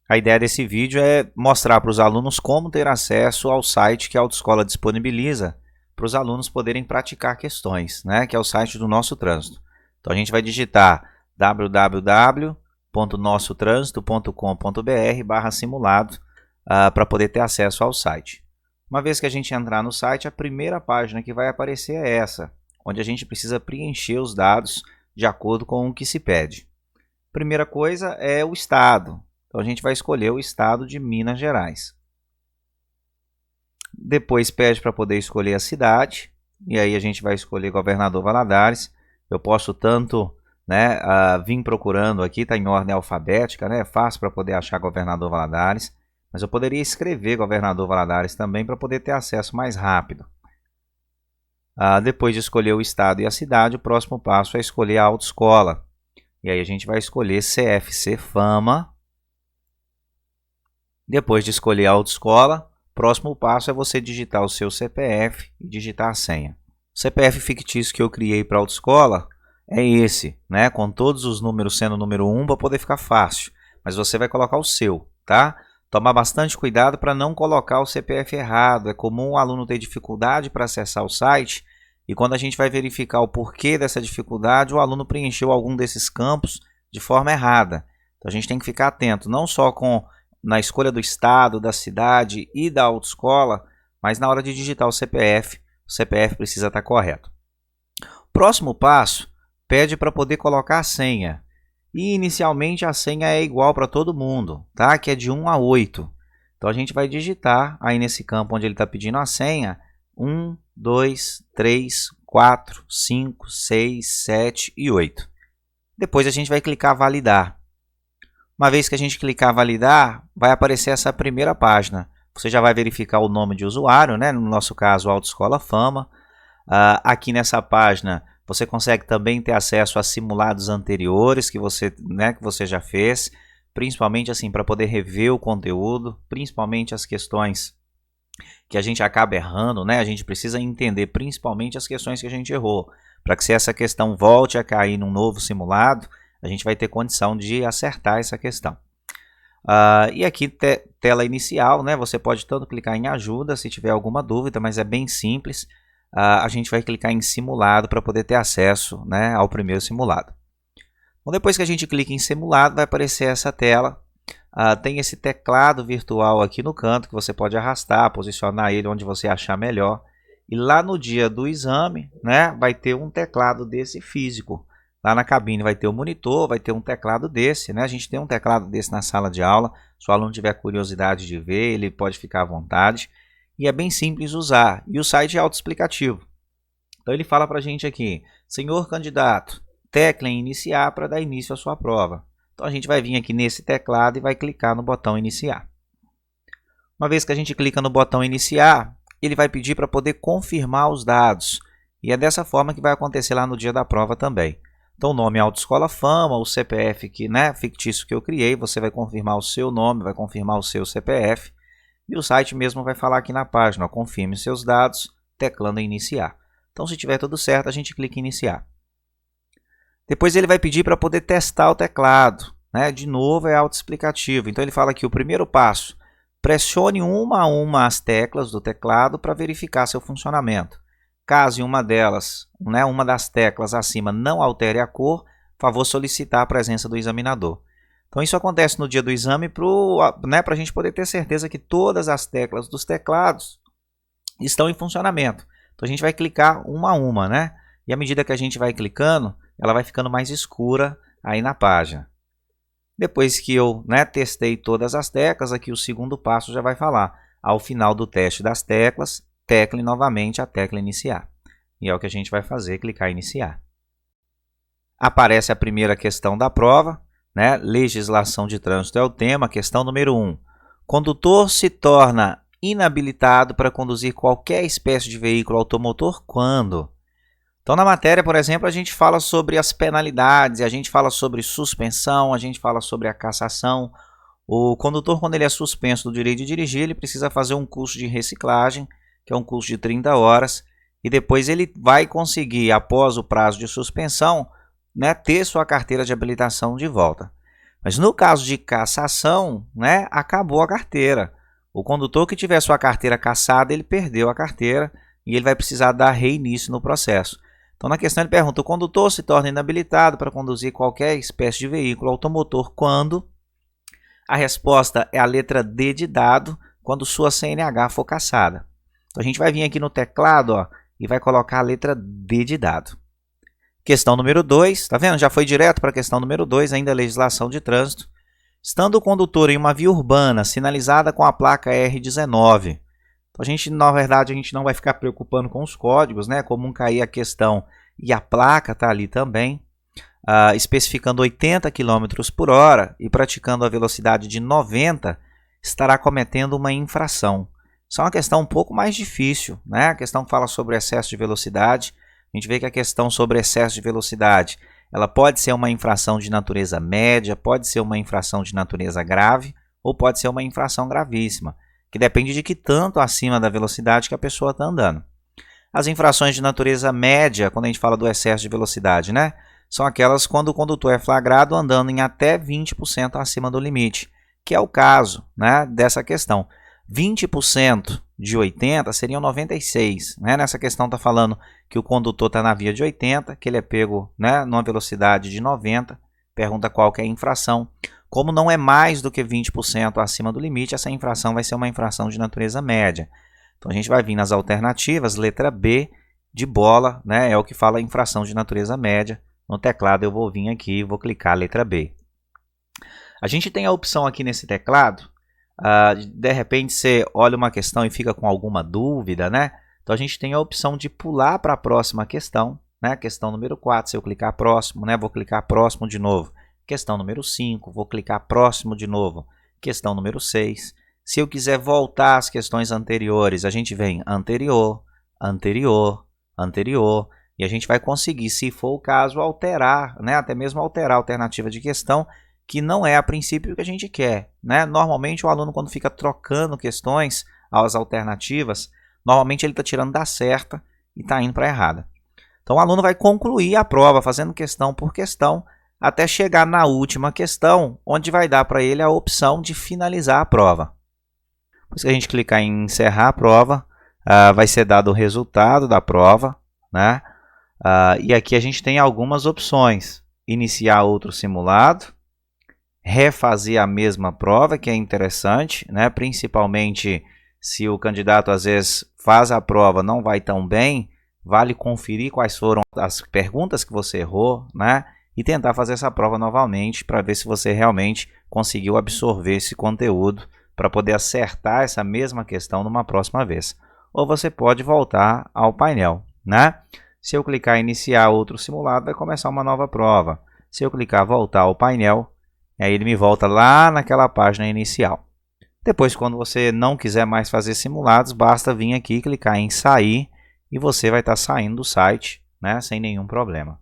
A ideia desse vídeo é mostrar para os alunos como ter acesso ao site que a autoescola disponibiliza para os alunos poderem praticar questões, né? Que é o site do Nosso Trânsito. Então a gente vai digitar www.nossotransito.com.br/simulado para poder ter acesso ao site. Uma vez que a gente entrar no site, a primeira página que vai aparecer é essa, onde a gente precisa preencher os dados de acordo com o que se pede. Primeira coisa é o estado. Então a gente vai escolher o estado de Minas Gerais. Depois pede para poder escolher a cidade, e aí a gente vai escolher Governador Valadares. Eu posso tanto vir procurando aqui, está em ordem alfabética, né? É fácil para poder achar Governador Valadares, mas eu poderia escrever Governador Valadares também para poder ter acesso mais rápido. Depois de escolher o estado e a cidade, o próximo passo é escolher a autoescola. E aí a gente vai escolher CFC Fama. Depois de escolher a autoescola, o próximo passo é você digitar o seu CPF e digitar a senha. O CPF fictício que eu criei para a autoescola é esse, né? Com todos os números sendo o número 1 para poder ficar fácil. Mas você vai colocar o seu, tá? Tomar bastante cuidado para não colocar o CPF errado. É comum o aluno ter dificuldade para acessar o site e quando a gente vai verificar o porquê dessa dificuldade, o aluno preencheu algum desses campos de forma errada. Então a gente tem que ficar atento, não só na escolha do estado, da cidade e da autoescola, mas na hora de digitar o CPF precisa estar correto. Próximo passo, pede para poder colocar a senha. E inicialmente a senha é igual para todo mundo, tá? Que é de 1 a 8. Então a gente vai digitar aí nesse campo onde ele está pedindo a senha, 1, 2, 3, 4, 5, 6, 7 e 8. Depois a gente vai clicar validar. Uma vez que a gente clicar validar, vai aparecer essa primeira página. Você já vai verificar o nome de usuário, né? No nosso caso, Autoescola Fama. Aqui nessa página, você consegue também ter acesso a simulados anteriores que você já fez, principalmente assim para poder rever o conteúdo, principalmente as questões que a gente acaba errando, né? A gente precisa entender principalmente as questões que a gente errou, para que se essa questão volte a cair num novo simulado, a gente vai ter condição de acertar essa questão. E aqui, tela inicial, né? Você pode tanto clicar em ajuda se tiver alguma dúvida, mas é bem simples. A gente vai clicar em simulado para poder ter acesso, né, ao primeiro simulado. Bom, depois que a gente clica em simulado, vai aparecer essa tela. Tem esse teclado virtual aqui no canto que você pode arrastar, posicionar ele onde você achar melhor. E lá no dia do exame, né, vai ter um teclado desse físico. Lá na cabine vai ter um monitor, vai ter um teclado desse, né? A gente tem um teclado desse na sala de aula. Se o aluno tiver curiosidade de ver, ele pode ficar à vontade. E é bem simples usar. E o site é autoexplicativo. Então ele fala para a gente aqui, senhor candidato, tecle em iniciar para dar início à sua prova. Então a gente vai vir aqui nesse teclado e vai clicar no botão iniciar. Uma vez que a gente clica no botão iniciar, ele vai pedir para poder confirmar os dados. E é dessa forma que vai acontecer lá no dia da prova também. Então o nome é Autoescola Fama, o CPF fictício que eu criei, você vai confirmar o seu nome, vai confirmar o seu CPF. E o site mesmo vai falar aqui na página, confirme seus dados, teclando em iniciar. Então se tiver tudo certo, a gente clica em iniciar. Depois ele vai pedir para poder testar o teclado, né? De novo é autoexplicativo. Então ele fala aqui o primeiro passo, pressione uma a uma as teclas do teclado para verificar seu funcionamento. Caso em uma delas, uma das teclas acima não altere a cor, favor solicitar a presença do examinador. Então isso acontece no dia do exame para a gente poder ter certeza que todas as teclas dos teclados estão em funcionamento. Então a gente vai clicar uma a uma, né? E à medida que a gente vai clicando, ela vai ficando mais escura aí na página. Depois que eu testei todas as teclas, aqui o segundo passo já vai falar. Ao final do teste das teclas, tecle novamente a tecla iniciar. E é o que a gente vai fazer, clicar em iniciar. Aparece a primeira questão da prova, né? Legislação de trânsito é o tema, questão número 1. Condutor se torna inabilitado para conduzir qualquer espécie de veículo automotor quando? Então na matéria, por exemplo, a gente fala sobre as penalidades, a gente fala sobre suspensão, a gente fala sobre a cassação. O condutor, quando ele é suspenso do direito de dirigir, ele precisa fazer um curso de reciclagem, que é um curso de 30 horas, e depois ele vai conseguir, após o prazo de suspensão, ter sua carteira de habilitação de volta. Mas no caso de cassação, né, acabou a carteira. O condutor que tiver sua carteira cassada, ele perdeu a carteira e ele vai precisar dar reinício no processo. Então, na questão ele pergunta, o condutor se torna inabilitado para conduzir qualquer espécie de veículo automotor quando? A resposta é a letra D de dado, quando sua CNH for cassada. Então, a gente vai vir aqui no teclado, ó, e vai colocar a letra D de dado. Questão número 2, tá vendo? Já foi direto para a questão número 2, ainda a legislação de trânsito. Estando o condutor em uma via urbana sinalizada com a placa R19, então na verdade, a gente não vai ficar preocupando com os códigos, né? É comum cair a questão e a placa está ali também, especificando 80 km por hora e praticando a velocidade de 90, estará cometendo uma infração. Isso é uma questão um pouco mais difícil, né? A questão que fala sobre excesso de velocidade. A gente vê que a questão sobre excesso de velocidade, ela pode ser uma infração de natureza média, pode ser uma infração de natureza grave ou pode ser uma infração gravíssima, que depende de que tanto acima da velocidade que a pessoa está andando. As infrações de natureza média, quando a gente fala do excesso de velocidade, né, são aquelas quando o condutor é flagrado andando em até 20% acima do limite, que é o caso, né, dessa questão. 20% de 80 seriam 96. Né? Nessa questão está falando que o condutor está na via de 80, que ele é pego, né, numa velocidade de 90, pergunta qual que é a infração. Como não é mais do que 20% acima do limite, essa infração vai ser uma infração de natureza média. Então a gente vai vir nas alternativas, letra B de bola, né, é o que fala infração de natureza média. No teclado eu vou vir aqui e vou clicar a letra B. A gente tem a opção aqui nesse teclado, de repente você olha uma questão e fica com alguma dúvida, né? Então a gente tem a opção de pular para a próxima questão, né? Questão número 4, se eu clicar próximo, né? Vou clicar próximo de novo. Questão número 5, vou clicar próximo de novo. Questão número 6. Se eu quiser voltar às questões anteriores, a gente vem anterior, anterior, anterior, e a gente vai conseguir, se for o caso, alterar, né? Até mesmo alterar a alternativa de questão, que não é a princípio o que a gente quer, né? Normalmente o aluno, quando fica trocando questões às alternativas, normalmente ele está tirando da certa e está indo para a errada. Então o aluno vai concluir a prova fazendo questão por questão até chegar na última questão, onde vai dar para ele a opção de finalizar a prova. Depois que a gente clicar em encerrar a prova, vai ser dado o resultado da prova, né? E aqui a gente tem algumas opções: iniciar outro simulado, refazer a mesma prova, que é interessante, né? Principalmente se o candidato às vezes faz a prova, não vai tão bem, vale conferir quais foram as perguntas que você errou, né? E tentar fazer essa prova novamente para ver se você realmente conseguiu absorver esse conteúdo para poder acertar essa mesma questão numa próxima vez. Ou você pode voltar ao painel, né? Se eu clicar em iniciar outro simulado, vai começar uma nova prova. Se eu clicar voltar ao painel, aí ele me volta lá naquela página inicial. Depois, quando você não quiser mais fazer simulados, basta vir aqui, clicar em sair e você vai estar saindo do site, né, sem nenhum problema.